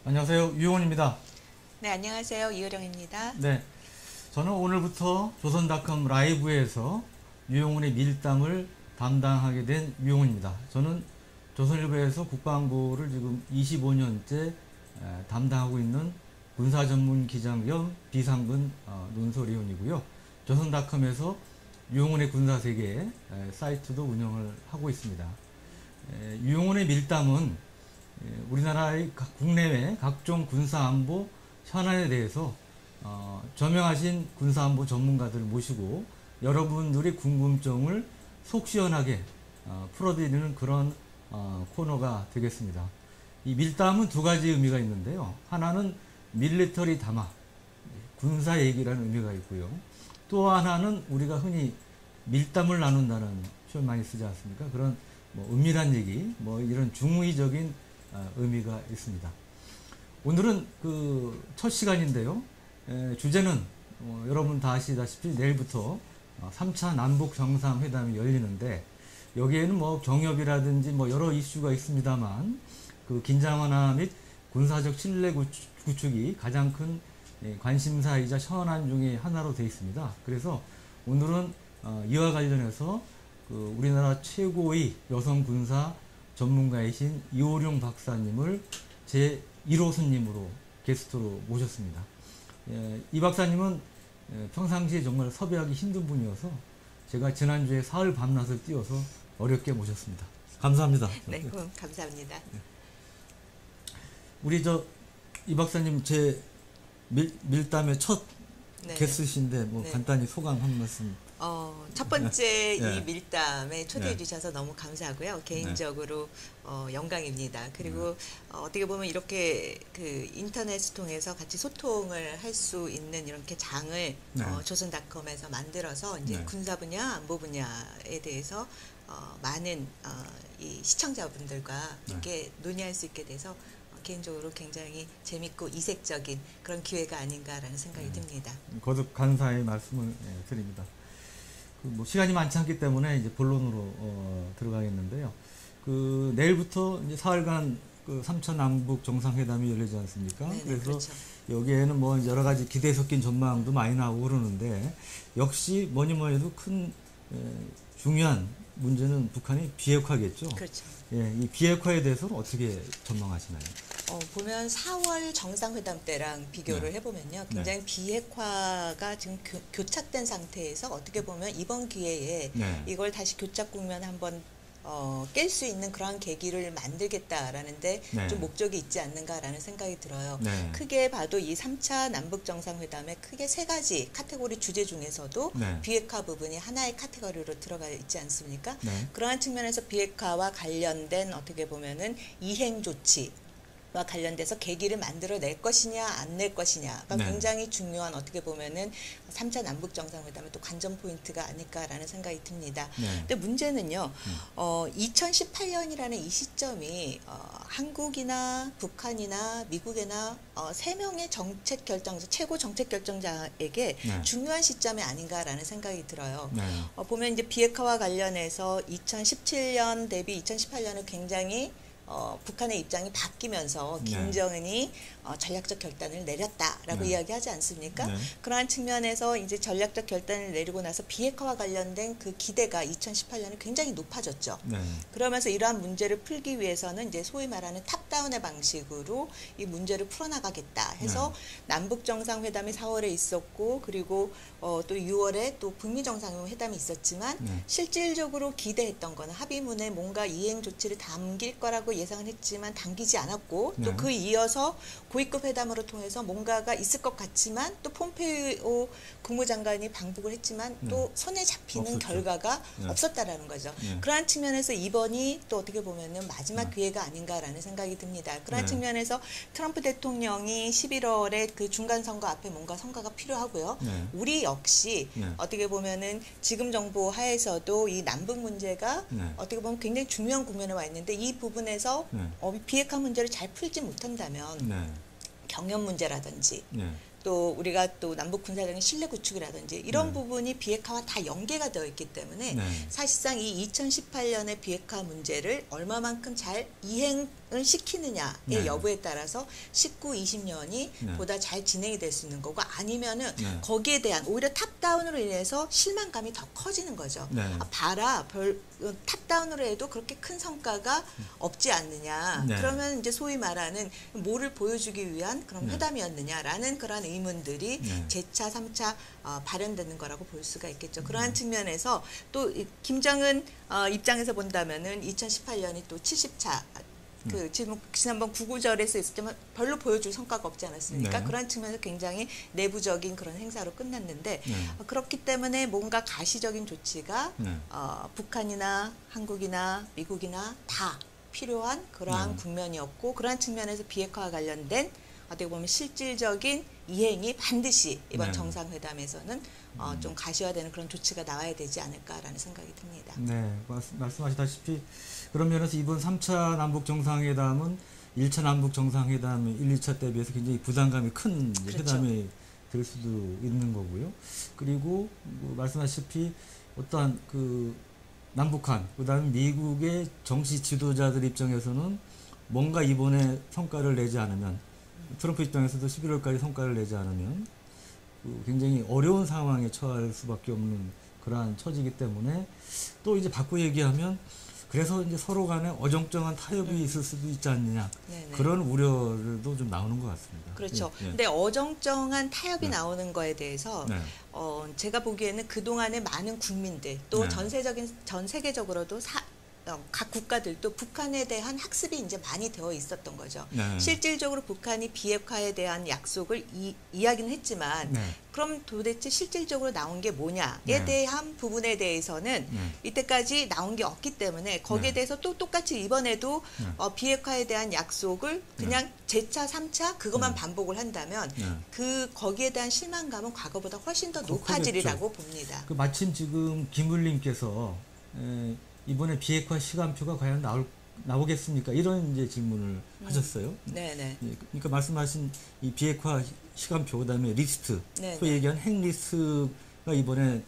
안녕하세요. 유용원입니다. 네, 안녕하세요. 이효령입니다. 네, 저는 오늘부터 조선닷컴 라이브에서 유용원의 밀담을 담당하게 된 유용원입니다. 저는 조선일보에서 국방부를 지금 25년째 담당하고 있는 군사전문 기장 겸 비상근 논설위원이고요. 조선닷컴에서 유용원의 군사세계 사이트도 운영을 하고 있습니다. 유용원의 밀담은 우리나라의 국내외 각종 군사안보 현안에 대해서 저명하신 군사안보 전문가들을 모시고 여러분들의 궁금증을 속 시원하게 풀어드리는 그런 코너가 되겠습니다. 이 밀담은 두 가지 의미가 있는데요. 하나는 밀리터리 담화, 군사 얘기라는 의미가 있고요. 또 하나는 우리가 흔히 밀담을 나눈다는 표현 많이 쓰지 않습니까? 그런 은밀한 얘기, 이런 중의적인 의미가 있습니다. 오늘은 그 첫 시간인데요. 주제는 여러분 다 아시다시피 내일부터 3차 남북 정상회담이 열리는데 여기에는 경협이라든지 여러 이슈가 있습니다만 그 긴장 완화 및 군사적 신뢰 구축이 가장 큰 관심사이자 현안 중에 하나로 되어 있습니다. 그래서 오늘은 이와 관련해서 그 우리나라 최고의 여성 군사 전문가이신 이호룡 박사님을 제 1호 손님으로 게스트로 모셨습니다. 이 박사님은 평상시에 정말 섭외하기 힘든 분이어서 제가 지난주에 사흘 밤낮을 뛰어서 어렵게 모셨습니다. 감사합니다. 네, 감사합니다. 우리 이 박사님 제 밀담의 첫 네. 게스트신데 네. 간단히 소감 한 말씀. 첫 번째 네. 이 밀담에 초대해 네. 주셔서 너무 감사하고요. 개인적으로 영광입니다. 그리고 어떻게 보면 이렇게 그 인터넷을 통해서 같이 소통을 할 수 있는 이렇게 장을 조선닷컴에서 만들어서 이제 군사 분야, 안보 분야에 대해서 많은 이 시청자분들과 함께 논의할 수 있게 돼서 개인적으로 굉장히 재밌고 이색적인 그런 기회가 아닌가라는 생각이 듭니다. 거듭 감사의 말씀을 드립니다. 시간이 많지 않기 때문에 이제 본론으로 들어가겠는데요. 그 내일부터 이제 사흘간 그 3차 남북 정상회담이 열리지 않습니까? 네네, 그래서 그렇죠. 여기에는 여러 가지 기대 섞인 전망도 많이 나오고 그러는데 역시 뭐니 해도 큰 중요한 문제는 북한의 비핵화겠죠. 그렇죠. 예, 이 비핵화에 대해서는 어떻게 전망하시나요? 보면 4월 정상회담 때랑 비교를 해보면요. 굉장히 비핵화가 지금 교착된 상태에서 어떻게 보면 이번 기회에 이걸 다시 교착 국면 한번 깰 수 있는 그러한 계기를 만들겠다라는데 좀 목적이 있지 않는가라는 생각이 들어요. 크게 봐도 이 3차 남북정상회담에 크게 세 가지 카테고리 주제 중에서도 비핵화 부분이 하나의 카테고리로 들어가 있지 않습니까? 그러한 측면에서 비핵화와 관련된 어떻게 보면은 이행 조치 와 관련돼서 계기를 만들어낼 것이냐 안 낼 것이냐가 굉장히 중요한 어떻게 보면은 3차 남북 정상회담의 또 관전 포인트가 아닐까라는 생각이 듭니다. 근데 문제는요. 2018년이라는 이 시점이 한국이나 북한이나 미국이나 세 명의 정책 결정자, 최고 정책 결정자에게 중요한 시점이 아닌가라는 생각이 들어요. 보면 이제 비핵화와 관련해서 2017년 대비 2018년은 굉장히 북한의 입장이 바뀌면서 김정은이 전략적 결단을 내렸다라고 이야기하지 않습니까? 그러한 측면에서 이제 전략적 결단을 내리고 나서 비핵화와 관련된 그 기대가 2018년에 굉장히 높아졌죠. 그러면서 이러한 문제를 풀기 위해서는 이제 소위 말하는 탑다운의 방식으로 이 문제를 풀어나가겠다 해서 남북 정상회담이 4월에 있었고 그리고 또 6월에 또 북미 정상회담이 있었지만 실질적으로 기대했던 거는 합의문에 뭔가 이행 조치를 담길 거라고 예상은 했지만 담기지 않았고 또 그 이어서 고위급 회담으로 통해서 뭔가가 있을 것 같지만 또 폼페이오 국무장관이 방북을 했지만 또 손에 잡히는 결과가 없었다라는 거죠. 그러한 측면에서 이번이 또 어떻게 보면은 마지막 기회가 아닌가라는 생각이 듭니다. 그러한 측면에서 트럼프 대통령이 11월에 그 중간 선거 앞에 뭔가 선거가 필요하고요. 우리 역시 어떻게 보면은 지금 정부 하에서도 이 남북 문제가 어떻게 보면 굉장히 중요한 국면에 와 있는데 이 부분에서 비핵화 문제를 잘 풀지 못한다면 경협 문제라든지 또 우리가 또 남북 군사적인 신뢰 구축이라든지 이런 부분이 비핵화와 다 연계가 되어 있기 때문에 사실상 이 2018년의 비핵화 문제를 얼마만큼 잘 이행을 시키느냐의 여부에 따라서 19, 20년이 보다 잘 진행이 될 수 있는 거고 아니면은 거기에 대한 오히려 탑다운으로 인해서 실망감이 더 커지는 거죠. 아, 봐라, 탑다운으로 해도 그렇게 큰 성과가 없지 않느냐. 그러면 이제 소위 말하는 뭐를 보여주기 위한 그런 회담이었느냐라는 그런 의문들이 재차, 3차 발현되는 거라고 볼 수가 있겠죠. 그러한 측면에서 또 김정은 입장에서 본다면은 2018년이 또 70차 그 지난번 구구절에서 있을 때만 별로 보여줄 성과가 없지 않았습니까? 그런 측면에서 굉장히 내부적인 그런 행사로 끝났는데 그렇기 때문에 뭔가 가시적인 조치가 북한이나 한국이나 미국이나 다 필요한 그러한 국면이었고 그러한 측면에서 비핵화와 관련된 어떻게 보면 실질적인 이행이 반드시 이번 정상회담에서는 좀 가시화되는 그런 조치가 나와야 되지 않을까라는 생각이 듭니다. 네, 말씀하시다시피 그런 면에서 이번 3차 남북 정상회담은 1차 남북 정상회담 1, 2차 때 비해서 굉장히 부담감이 큰 회담이 될 수도 있는 거고요. 그리고 뭐 말씀하시다시피 어떠한 그 남북한 그다음에 미국의 정치 지도자들 입장에서는 뭔가 이번에 성과를 내지 않으면 트럼프 입장에서도 11월까지 성과를 내지 않으면 굉장히 어려운 상황에 처할 수밖에 없는 그러한 처지이기 때문에 또 이제 바꿔 얘기하면 그래서 이제 서로 간에 어정쩡한 타협이 있을 수도 있지 않느냐 그런 우려도 좀 나오는 것 같습니다. 그렇죠. 근데 어정쩡한 타협이 나오는 거에 대해서 제가 보기에는 그동안의 많은 국민들 또 전 세계적으로도 각 국가들도 북한에 대한 학습이 이제 많이 되어 있었던 거죠. 실질적으로 북한이 비핵화에 대한 약속을 이야기는 했지만 그럼 도대체 실질적으로 나온 게 뭐냐에 대한 부분에 대해서는 이때까지 나온 게 없기 때문에 거기에 대해서 또 똑같이 이번에도 비핵화에 대한 약속을 그냥 재차, 3차 그것만 반복을 한다면 거기에 대한 실망감은 과거보다 훨씬 더 높아지리라고 봅니다. 그 마침 지금 김울림께서 이번에 비핵화 시간표가 과연 나오겠습니까? 이런 이제 질문을 하셨어요. 네네. 그러니까 말씀하신 이 비핵화 시간표, 그다음에 리스트, 소위 얘기한 핵 리스트가 이번에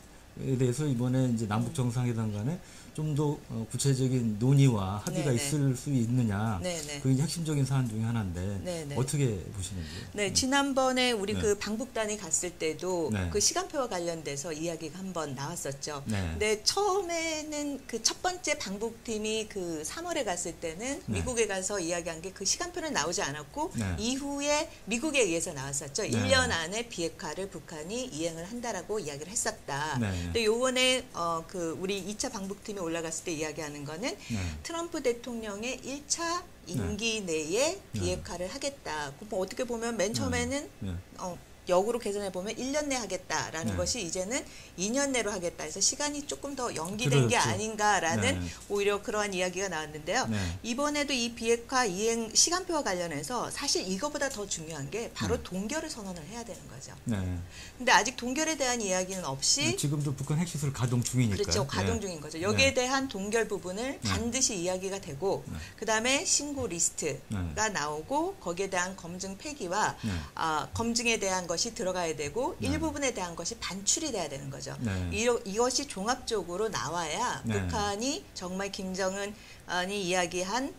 이제 남북 정상회담 간에 좀 더 구체적인 논의와 합의가 있을 수 있느냐. 그게 이제 핵심적인 사안 중에 하나인데 어떻게 보시는지요? 네, 지난번에 우리 그 방북단이 갔을 때도 그 시간표와 관련돼서 이야기가 한번 나왔었죠. 근데 처음에는 그 첫 번째 방북팀이 그 3월에 갔을 때는 미국에 가서 이야기한 게 그 시간표는 나오지 않았고 이후에 미국에 의해서 나왔었죠. 1년 안에 비핵화를 북한이 이행을 한다라고 이야기를 했었다. 근데 요번에 그 우리 2차 방북팀이 올라갔을 때 이야기하는 거는 트럼프 대통령의 1차 임기 내에 비핵화를 하겠다. 뭐 어떻게 보면 맨 처음에는 역으로 계산해 보면 1년 내 하겠다라는 것이 이제는 2년 내로 하겠다 해서 시간이 조금 더 연기된 게 아닌가라는 오히려 그러한 이야기가 나왔는데요. 이번에도 이 비핵화 이행 시간표와 관련해서 사실 이거보다 더 중요한 게 바로 동결을 선언을 해야 되는 거죠. 근데 아직 동결에 대한 이야기는 없이 지금도 북한 핵시설 가동 중이니까요. 그렇죠. 가동 중인 거죠. 여기에 대한 동결 부분을 반드시 이야기가 되고 그다음에 신고 리스트가 나오고 거기에 대한 검증 폐기와 검증에 대한 것이 들어가야 되고 일부분에 대한 것이 반출이 돼야 되는 거죠. 이것이 종합적으로 나와야 북한이 정말 김정은이 이야기한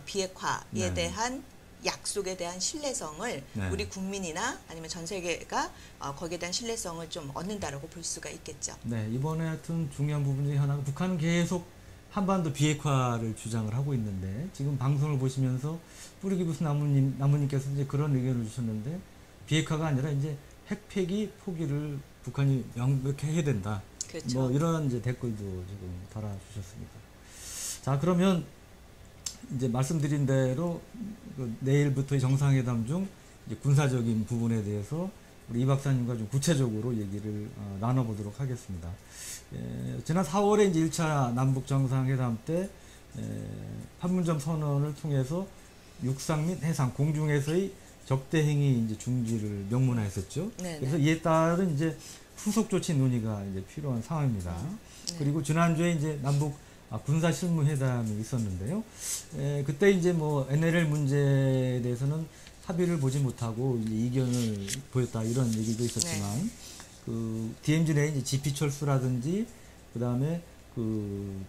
비핵화에 대한 약속에 대한 신뢰성을 우리 국민이나 아니면 전 세계가 거기에 대한 신뢰성을 좀 얻는다라고 볼 수가 있겠죠. 네, 이번에 하여튼 중요한 부분 중에 하나가 북한은 계속 한반도 비핵화를 주장을 하고 있는데 지금 방송을 보시면서 뿌리기부스 나무님께서 이제 그런 의견을 주셨는데 비핵화가 아니라 이제 핵폐기 포기를 북한이 명백히 해야 된다. 그렇죠. 뭐 이런 이제 댓글도 지금 달아주셨습니다. 자, 그러면 이제 말씀드린 대로 내일부터의 정상회담 중 이제 군사적인 부분에 대해서 우리 이 박사님과 좀 구체적으로 얘기를 나눠보도록 하겠습니다. 지난 4월에 이제 1차 남북 정상회담 때 판문점 선언을 통해서 육상 및 해상 공중에서의 적대 행위 이제 중지를 명문화했었죠. 그래서 이에 따른 이제 후속 조치 논의가 이제 필요한 상황입니다. 그리고 지난주에 이제 남북 군사 실무 회담이 있었는데요. 그때 이제 뭐 NLL 문제에 대해서는 합의를 보지 못하고 이제 이견을 보였다 이런 얘기도 있었지만 네. 그 DMZ 내에 이제 GP 철수라든지 그다음에 그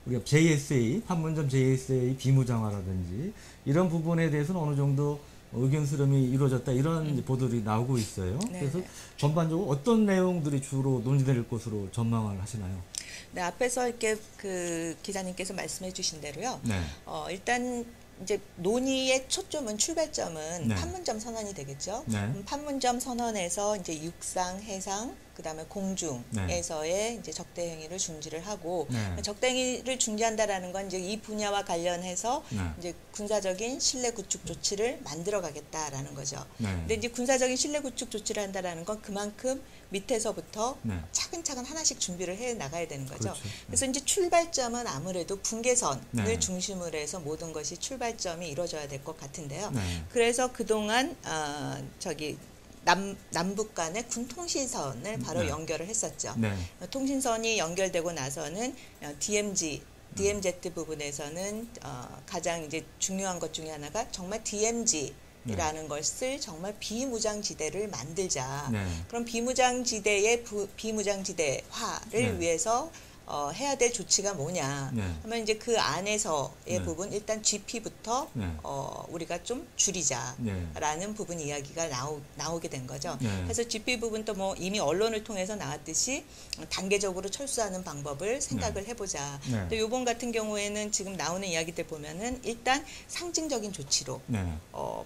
우리가 JSA 판문점 JSA 비무장화라든지 이런 부분에 대해서는 어느 정도 의견 수렴이 이루어졌다 이런 이제 보도들이 나오고 있어요. 네. 그래서 전반적으로 어떤 내용들이 주로 논의될 것으로 전망을 하시나요? 네, 앞에서 이렇게 그 기자님께서 말씀해 주신 대로요. 네. 일단 이제 논의의 초점은 출발점은 네. 판문점 선언이 되겠죠. 네. 판문점 선언에서 이제 육상, 해상, 그다음에 공중에서의 네. 이제 적대 행위를 중지를 하고 네. 적대 행위를 중지한다라는 건 이제 이 분야와 관련해서 네. 이제 군사적인 신뢰 구축 조치를 만들어 가겠다라는 거죠. 네. 근데 이제 군사적인 신뢰 구축 조치를 한다라는 건 그만큼 밑에서부터 네. 차근차근 하나씩 준비를 해 나가야 되는 거죠. 그렇죠. 그래서 이제 출발점은 아무래도 분계선을 네. 중심으로 해서 모든 것이 출발점이 이루어져야 될 것 같은데요. 네. 그래서 그동안 남북 간의 군 통신선을 바로 네. 연결을 했었죠. 네. 통신선이 연결되고 나서는 DMZ 부분에서는 가장 이제 중요한 것 중에 하나가 정말 DMZ라는 것을 정말 비무장지대를 만들자. 네. 그럼 비무장지대의 비무장지대화를 네. 위해서 해야 될 조치가 뭐냐 네. 하면 이제 그 안에서의 네. 부분 일단 GP부터 네. 우리가 좀 줄이자라는 네. 부분 이야기가 나오게 된 거죠. 네. 그래서 GP 부분도 뭐 이미 언론을 통해서 나왔듯이 단계적으로 철수하는 방법을 생각을 해보자. 네. 근데 이번 같은 경우에는 지금 나오는 이야기들 보면은 일단 상징적인 조치로 네.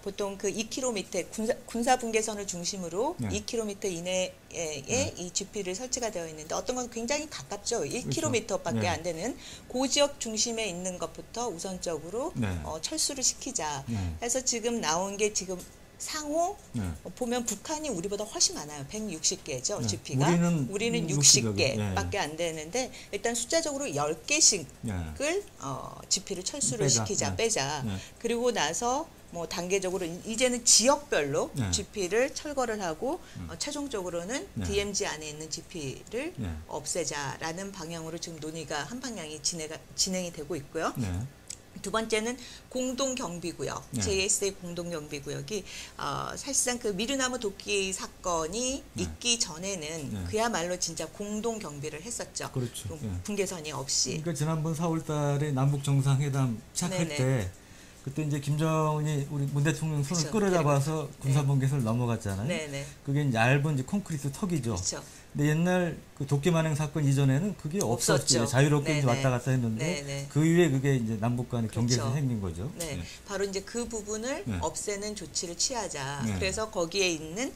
보통 그 2km 군사 분계선을 중심으로 네. 2km 이내에 네. 이 GP를 설치가 되어 있는데 어떤 건 굉장히 가깝죠. 1km밖에 네. 안 되는 그 지역 중심에 있는 것부터 우선적으로 네. 철수를 시키자. 네. 해서 지금 나온 게 지금 상호 네. 보면 북한이 우리보다 훨씬 많아요. 160개죠. 네. GP가. 우리는 60개밖에 네. 안 되는데 일단 숫자적으로 10개씩을 네. GP를 철수를 빼자. 시키자. 네. 빼자. 네. 그리고 나서 뭐 단계적으로 이제는 지역별로 네. GP를 철거를 하고 최종적으로는 네. DMZ 안에 있는 GP를 네. 없애자라는 방향으로 지금 논의가 한 방향이 진행이 되고 있고요. 네. 두 번째는 공동경비구역, 네. JSA 공동경비구역이 사실상 그 미르나무 도끼 사건이 네. 있기 전에는 네. 그야말로 진짜 공동경비를 했었죠. 그렇죠. 그 네. 분계선이 없이. 그러니까 지난번 4월달에 남북 정상회담 시작할 네네. 때 그때 이제 김정은이 우리 문 대통령 손을 그쵸. 끌어잡아서 군사분계선을 넘어갔잖아요. 네네. 그게 이제 얇은 이제 콘크리트 턱이죠. 그렇죠. 근데 옛날 그 도끼만행 사건 이전에는 그게 없었죠. 없었죠. 자유롭게 이제 네네. 왔다 갔다 했는데 네네. 그 이후에 그게 이제 남북 간의 그렇죠. 경계에서 생긴 거죠. 네, 바로 이제 그 부분을 네. 없애는 조치를 취하자. 네. 그래서 거기에 있는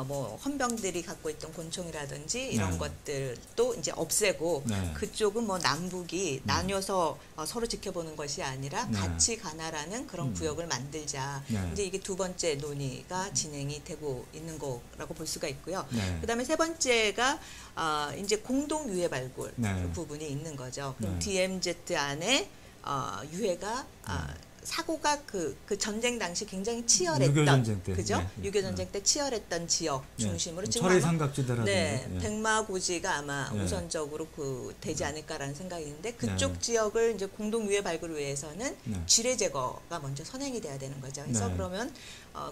뭐 헌병들이 갖고 있던 권총이라든지 이런 네. 것들도 이제 없애고 네. 그쪽은 뭐 남북이 나뉘어서 서로 지켜보는 것이 아니라 네. 같이 가나라는 그런 구역을 만들자. 네. 이제 이게 두 번째 논의가 진행이 되고 있는 거라고 볼 수가 있고요. 네. 그다음에 세 번째가 이제 공동 유해 발굴 네. 부분이 있는 거죠. 그럼 네. DMZ 안에 유해가 사고가 그 전쟁 당시 굉장히 치열했던 6.25 전쟁 때. 그죠? 네. 6.25 전쟁 때 치열했던 지역 중심으로 지금 철의 아마 삼각지대라든지. 네, 네. 백마고지가 아마 네. 우선적으로 되지 않을까라는 생각이 있는데 그쪽 네. 지역을 이제 공동 유해 발굴을 위해서는 네. 지뢰 제거가 먼저 선행이 돼야 되는 거죠. 그래서 네. 그러면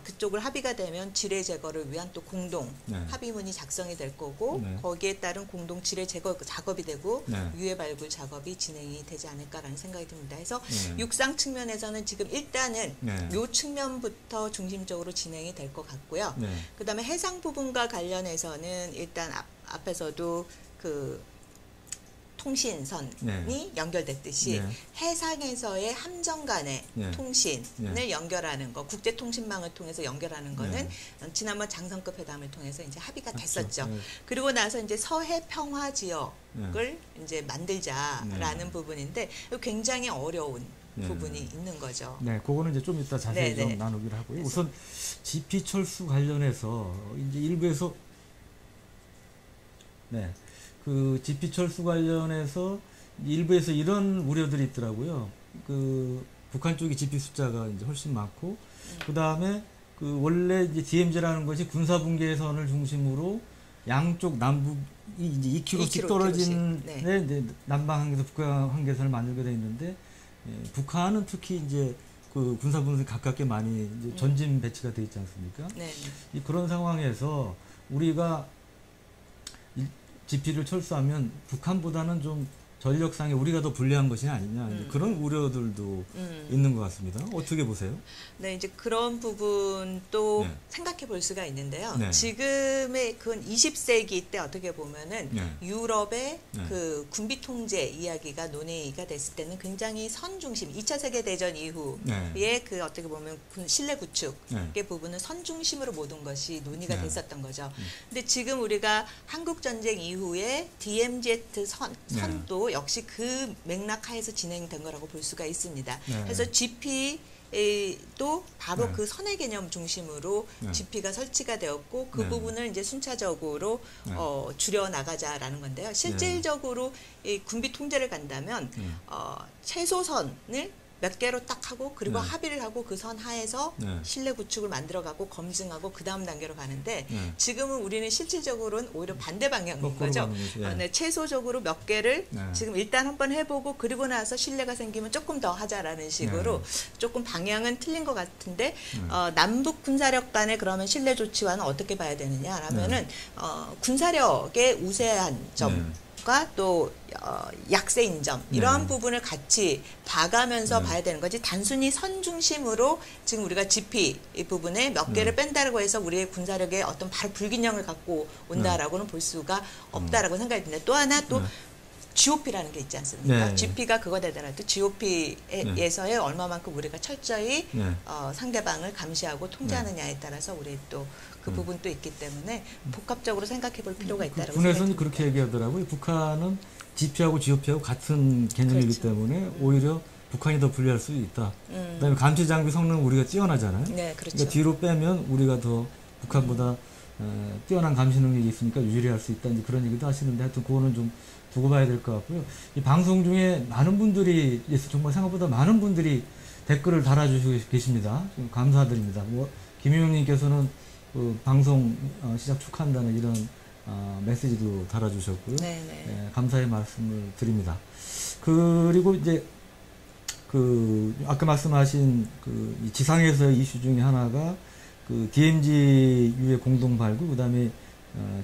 그쪽을 합의가 되면 지뢰 제거를 위한 또 공동 네. 합의문이 작성이 될 거고 네. 거기에 따른 공동 지뢰 제거 작업이 되고 네. 유해 발굴 작업이 진행이 되지 않을까라는 생각이 듭니다. 그래서 네. 육상 측면에서는 지금 일단은 네. 요 측면부터 중심적으로 진행이 될 것 같고요. 네. 그다음에 해상 부분과 관련해서는 일단 앞에서도 그 통신선이 네. 연결됐듯이 네. 해상에서의 함정 간의 네. 통신을 네. 연결하는 거, 국제 통신망을 통해서 연결하는 거는 네. 지난번 장성급 회담을 통해서 이제 합의가 맞죠. 됐었죠. 네. 그리고 나서 이제 서해 평화 지역을 이제 만들자라는 부분인데 굉장히 어려운 네. 부분이 있는 거죠. 네, 그거는 이제 좀 이따 자세히 네네. 좀 나누기로 하고요. 우선 GP 철수 관련해서 이제 일부에서 네, 그 GP 철수 관련해서 일부에서 이런 우려들이 있더라고요. 그 북한 쪽이 GP 숫자가 이제 훨씬 많고, 그 다음에 그 원래 이제 DMZ라는 것이 군사분계선을 중심으로 양쪽 남북이 이제 2km씩 떨어진 네. 네, 이제 남방 한계선, 북한 한계선을 만들게 돼 있는데. 예, 북한은 특히 이제 그 군사분들이 가깝게 많이 이제 전진 배치가 돼 있지 않습니까? 네. 그런 상황에서 우리가 지피를 철수하면 북한보다는 좀 전력상에 우리가 더 불리한 것이 아니냐 그런 우려들도 있는 것 같습니다. 어떻게 보세요? 네, 이제 그런 부분도 네. 생각해 볼 수가 있는데요. 네. 지금의 그 20세기 때 어떻게 보면은 네. 유럽의 네. 그 군비 통제 이야기가 논의가 됐을 때는 굉장히 선 중심, 2차 세계 대전 이후에 네. 그 어떻게 보면 신뢰 구축의 네. 부분은 선 중심으로 모든 것이 논의가 네. 됐었던 거죠. 근데 지금 우리가 한국 전쟁 이후에 DMZ 선도 역시 그 맥락 하에서 진행된 거라고 볼 수가 있습니다. 네. 그래서 GP도 바로 네. 그 선의 개념 중심으로 네. GP가 설치가 되었고 그 네. 부분을 이제 순차적으로 네. 줄여 나가자라는 건데요. 실질적으로 이 군비 통제를 간다면 최소선을 몇 개로 딱 하고 그리고 네. 합의를 하고 그 선 하에서 네. 신뢰 구축을 만들어가고 검증하고 그 다음 단계로 가는데 네. 지금은 우리는 실질적으로는 오히려 반대 방향인 거꾸로 거죠. 가는 거죠. 예. 네, 최소적으로 몇 개를 네. 지금 일단 한번 해보고 그리고 나서 신뢰가 생기면 조금 더 하자라는 식으로 조금 방향은 틀린 것 같은데 남북 군사력 간의 그러면 신뢰 조치와는 어떻게 봐야 되느냐라면은 군사력의 우세한 점. 과 또 약세인 점 이러한 부분을 같이 봐가면서 봐야 되는 거지 단순히 선 중심으로 지금 우리가 GP 이 부분에 몇 개를 뺀다고 해서 우리의 군사력에 어떤 바로 불균형을 갖고 온다라고는 볼 수가 없다라고 생각이 듭니다. 또 하나 또 GOP라는 게 있지 않습니까? 네. GP가 그거 되더라도 GOP에서의 얼마만큼 우리가 철저히 상대방을 감시하고 통제하느냐에 따라서 우리 또 그 부분도 있기 때문에 복합적으로 생각해 볼 필요가 있다라고 군에서는 생각합니다. 그렇게 얘기하더라고요. 북한은 GP하고 GOP하고 같은 개념이기 그렇죠. 때문에 오히려 북한이 더 불리할 수 있다. 그다음에 감시 장비 성능은 우리가 뛰어나잖아요. 네, 그렇죠. 그러니까 뒤로 빼면 우리가 더 북한보다 뛰어난 감시 능력이 있으니까 유리할 수 있다. 이제 그런 얘기도 하시는데 하여튼 그거는 좀 두고 봐야 될 것 같고요. 이 방송 중에 많은 분들이 정말 생각보다 많은 분들이 댓글을 달아주시고 계십니다. 감사드립니다. 뭐 김효영님께서는 그 방송 시작 축하한다는 이런 메시지도 달아주셨고요. 네, 감사의 말씀을 드립니다. 그리고 이제 그 아까 말씀하신 그 지상에서의 이슈 중에 하나가 그 DMZ 유해 공동 발굴, 그다음에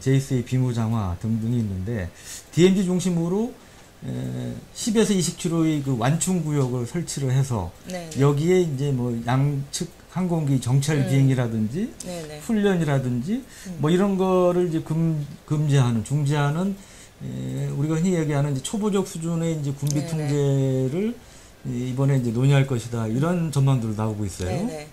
JSA 비무장화 등등이 있는데 DMZ 중심으로 10에서 20km의 그 완충 구역을 설치를 해서 여기에 이제 뭐 양측 항공기 정찰 비행이라든지 훈련이라든지 뭐 이런 거를 이제 금지하는 중지하는 우리가 흔히 얘기하는 이제 초보적 수준의 이제 군비 통제를 이번에 이제 논의할 것이다 이런 전망들 나오고 있어요.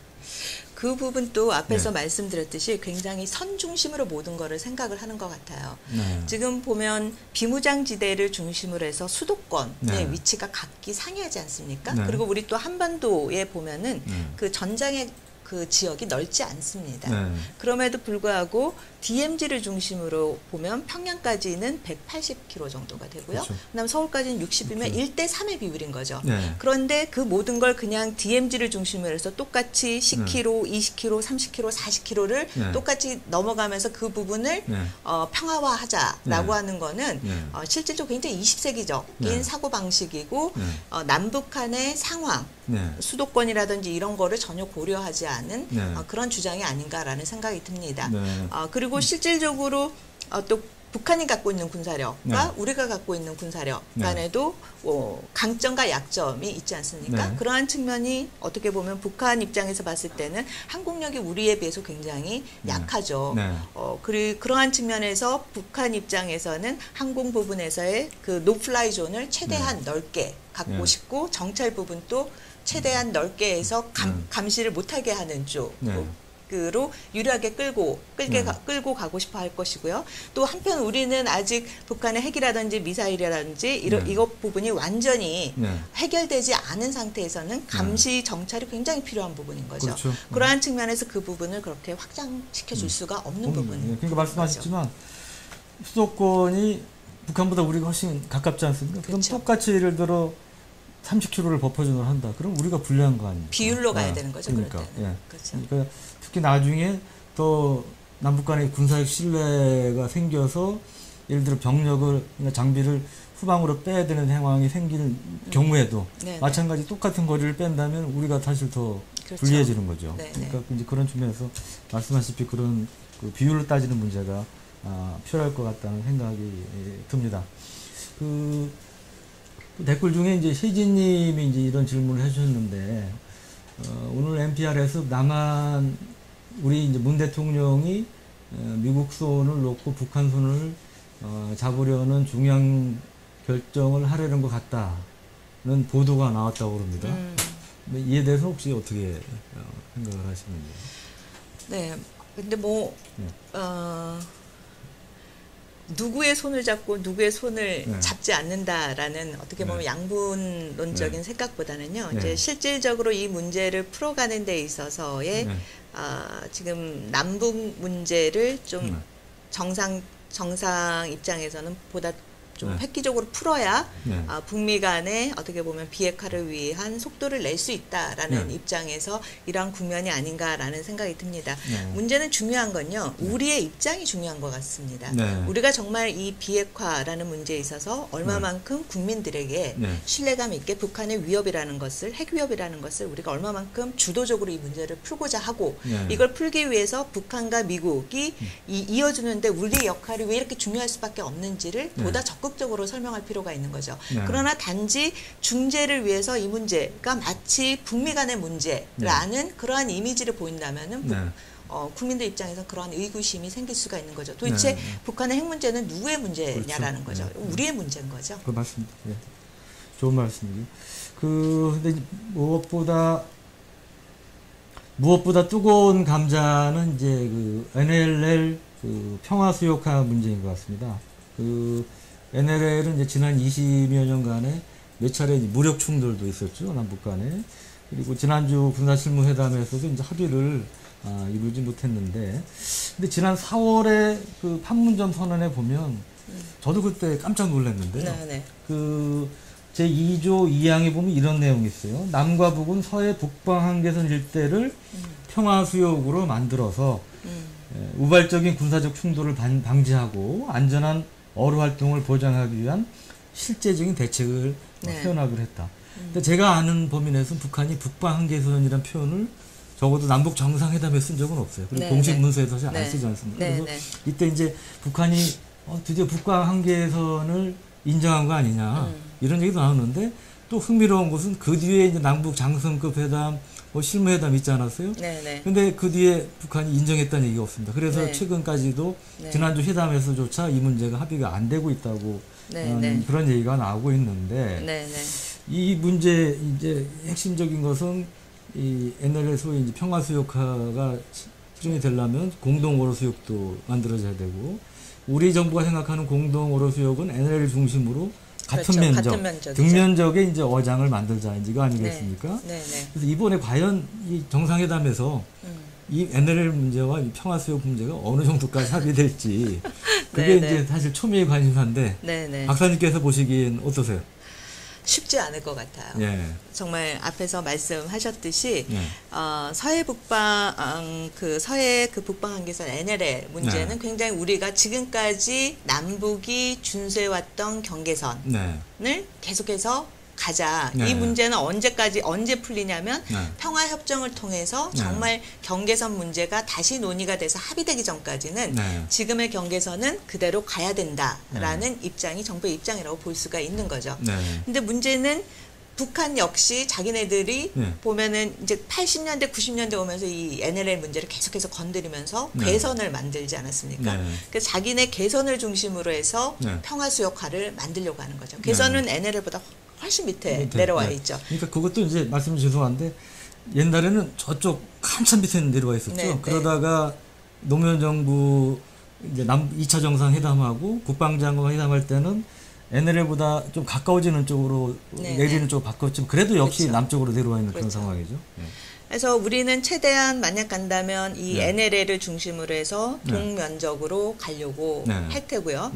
그 부분도 앞에서 말씀드렸듯이 굉장히 선 중심으로 모든 거를 생각을 하는 것 같아요. 지금 보면 비무장지대를 중심으로 해서 수도권의 위치가 각기 상이하지 않습니까? 그리고 우리 또 한반도에 보면은 그 전장의 그 지역이 넓지 않습니다. 그럼에도 불구하고 DMZ를 중심으로 보면 평양까지는 180km 정도가 되고요. 그렇죠. 그다음 서울까지는 60이면 1대3의 비율인 거죠. 네. 그런데 그 모든 걸 그냥 DMZ를 중심으로 해서 똑같이 10km, 20km, 30km, 40km를 똑같이 넘어가면서 그 부분을 평화화하자라고 하는 거는 실질적으로 굉장히 20세기적인 사고방식이고 남북한의 상황, 수도권이라든지 이런 거를 전혀 고려하지 않은 그런 주장이 아닌가라는 생각이 듭니다. 그리고 실질적으로 또 북한이 갖고 있는 군사력과 우리가 갖고 있는 군사력 간에도 강점과 약점이 있지 않습니까? 그러한 측면이 어떻게 보면 북한 입장에서 봤을 때는 항공력이 우리에 비해서 굉장히 약하죠. 그러한 측면에서 북한 입장에서는 항공 부분에서의 그 노플라이 존을 최대한 넓게 갖고 싶고 정찰 부분도 최대한 넓게 해서 감시를 못하게 하는 쪽. 으로 유리하게 끌고 가고 싶어 할 것이고요. 또 한편 우리는 아직 북한의 핵이라든지 미사일이라든지 이것 부분이 완전히 해결되지 않은 상태에서는 감시 정찰이 굉장히 필요한 부분인 거죠. 그렇죠. 그러한 측면에서 그 부분을 그렇게 확장시켜 줄 수가 없는 부분입니다. 그러니까 말씀하셨지만 수도권이 북한보다 우리가 훨씬 가깝지 않습니까? 그럼 똑같이 예를 들어 30km를 버퍼존을 한다. 그럼 우리가 불리한 거 아닙니까? 비율로 가야 되는 거죠. 그러니까. 그렇죠. 그러니까 특히 나중에 더 남북 간의 군사적 신뢰가 생겨서 예를 들어 병력을, 장비를 후방으로 빼야 되는 상황이 생기는 경우에도 네네. 마찬가지 똑같은 거리를 뺀다면 우리가 사실 더 그렇죠. 불리해지는 거죠. 네네. 그러니까 이제 그런 측면에서 말씀하시피 그런 그 비율로 따지는 문제가 필요할 것 같다는 생각이 듭니다. 그 댓글 중에 이제 세진님이 이제 이런 질문을 해주셨는데 오늘 NPR에서 남한 우리 이제 문 대통령이 미국 손을 놓고 북한 손을 잡으려는 중요한 결정을 하려는 것 같다는 보도가 나왔다고 그럽니다. 이에 대해서 혹시 어떻게 생각을 하시는지? 네, 근데 뭐 누구의 손을 잡고 누구의 손을 네. 잡지 않는다라는 어떻게 보면 네. 양분론적인 네. 생각보다는요. 네. 이제 실질적으로 이 문제를 풀어가는 데 있어서의 네. 지금 남북 문제를 좀 네. 정상 입장에서는 보다 좀 네. 획기적으로 풀어야 네. 북미 간에 어떻게 보면 비핵화를 위한 속도를 낼 수 있다라는 네. 입장에서 이러한 국면이 아닌가라는 생각이 듭니다. 네. 문제는 중요한 건요. 네. 우리의 입장이 중요한 것 같습니다. 네. 우리가 정말 이 비핵화라는 문제에 있어서 얼마만큼 국민들에게 네. 신뢰감 있게 북한의 위협이라는 것을 핵 위협이라는 것을 우리가 얼마만큼 주도적으로 이 문제를 풀고자 하고 네. 이걸 풀기 위해서 북한과 미국이 이어주는데 우리의 역할이 왜 이렇게 중요할 수밖에 없는지를 네. 보다 적극적으로 설명할 필요가 있는 거죠. 네. 그러나 단지 중재를 위해서 이 문제가 마치 북미 간의 문제라는 그러한 이미지를 보인다면은 네. 국민들 입장에서 그러한 의구심이 생길 수가 있는 거죠. 도대체 네. 북한의 핵 문제는 누구의 문제냐라는 그렇죠. 거죠. 네. 우리의 문제인 거죠. 그 맞습니다. 예. 좋은 말씀이에요. 근데 무엇보다 뜨거운 감자는 이제 그 NLL 그 평화수역화 문제인 것 같습니다. 그 NLL은 이제 지난 20여 년간에 몇 차례 무력 충돌도 있었죠, 남북 간에. 그리고 지난주 군사실무회담에서도 이제 합의를 이루지 못했는데, 근데 지난 4월에 그 판문점 선언에 보면 저도 그때 깜짝 놀랐는데요. 네. 그 제2조 2항에 보면 이런 내용이 있어요. 남과 북은 서해 북방 한계선 일대를 평화수역으로 만들어서 우발적인 군사적 충돌을 방지하고 안전한 어로 활동을 보장하기 위한 실제적인 대책을 표현하기로 했다. 근데 제가 아는 범위 내에서는 북한이 북방 한계선이라는 표현을 적어도 남북 정상회담에 쓴 적은 없어요. 그리고 공식 문서에서 안 쓰지 않습니다. 그래서 이때 이제 북한이 드디어 북방 한계선을 인정한 거 아니냐 이런 얘기도 나오는데 또 흥미로운 것은 그 뒤에 이제 남북 장성급 회담, 실무회담 있지 않았어요? 네. 근데 그 뒤에 북한이 인정했다는 얘기가 없습니다. 그래서 최근까지도 지난주 회담에서조차 이 문제가 합의가 안 되고 있다고 그런 얘기가 나오고 있는데 이 문제 이제 핵심적인 것은 이 NLL 소위 이제 평화수역화가 실현이 되려면 공동어로수역도 만들어져야 되고 우리 정부가 생각하는 공동어로수역은 NLL 중심으로 같은 면적, 등면적의 이제 어장을 만들자 이거 아니겠습니까? 그래서 이번에 과연 이 정상회담에서 이 NLL 문제와 이 평화수역 문제가 어느 정도까지 합의될지 그게 이제 사실 초미의 관심사인데 박사님께서 보시기엔 어떠세요? 쉽지 않을 것 같아요. 정말 앞에서 말씀하셨듯이 서해 북방 서해 북방 한계선 NLL 문제는 굉장히 우리가 지금까지 남북이 준수해왔던 경계선을 계속해서 가자. 이 문제는 언제 풀리냐면 평화협정을 통해서 정말 경계선 문제가 다시 논의가 돼서 합의되기 전까지는 지금의 경계선은 그대로 가야 된다라는 입장이 정부의 입장이라고 볼 수가 있는 거죠. 근데 문제는 북한 역시 자기네들이 보면은 이제 80년대, 90년대 오면서 이 NLL 문제를 계속해서 건드리면서 괴선을 만들지 않았습니까? 그래서 자기네 개선을 중심으로 해서 평화수역화를 만들려고 하는 거죠. 개선은 NLL보다 훨씬 밑에 내려와 있죠. 그러니까 그것도 이제 말씀 죄송한데 옛날에는 저쪽 한참 밑에 내려와 있었죠. 그러다가 노무현 정부 이제 2차 정상회담하고 국방장관 회담할 때는 NLL보다 좀 가까워지는 쪽으로 내리는 쪽으로 바꿨지만 그래도 역시 남쪽으로 내려와 있는 그런 상황이죠. 그래서 우리는 최대한 만약 간다면 이 NLL을 중심으로 해서 동면적으로 가려고 할 테고요.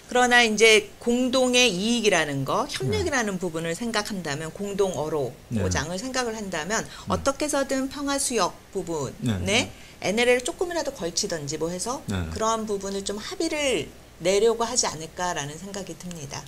그러나 이제 공동의 이익이라는 거, 협력이라는 부분을 생각한다면 공동어로 보장을 생각을 한다면 어떻게 해서든 평화수역 부분에 NLL을 조금이라도 걸치든지 뭐 해서 그러한 부분을 좀 합의를 내려고 하지 않을까라는 생각이 듭니다.